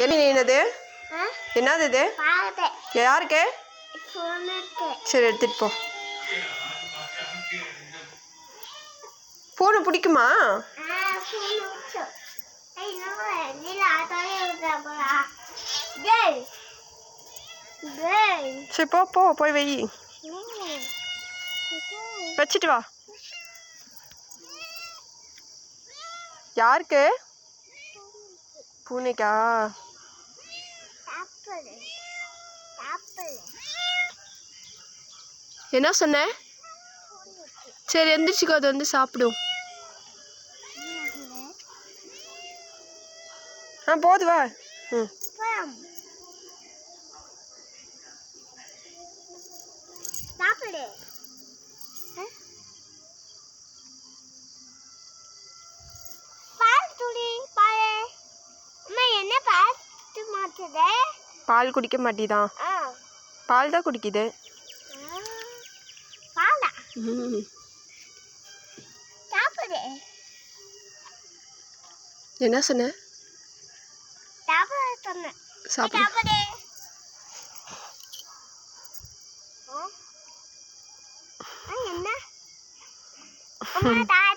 என்ன என்னது? என்னது இது? யாருக்கு? சரி எடுத்துட்டு போ. பூனை பிடிக்குமா? சரி போ போ போய் வை. வச்சுட்டு வா. யாருக்கு? பூனைக்கா? என்ன சொன்ன? சரி எந்திரிச்சுக்கோ, அது வந்து சாப்பிடும். போது வா. பால் குடிக்க மாட்டேதான். பால் தான் குடிக்குது. என்ன சொன்ன? சாப்பிடு. என்ன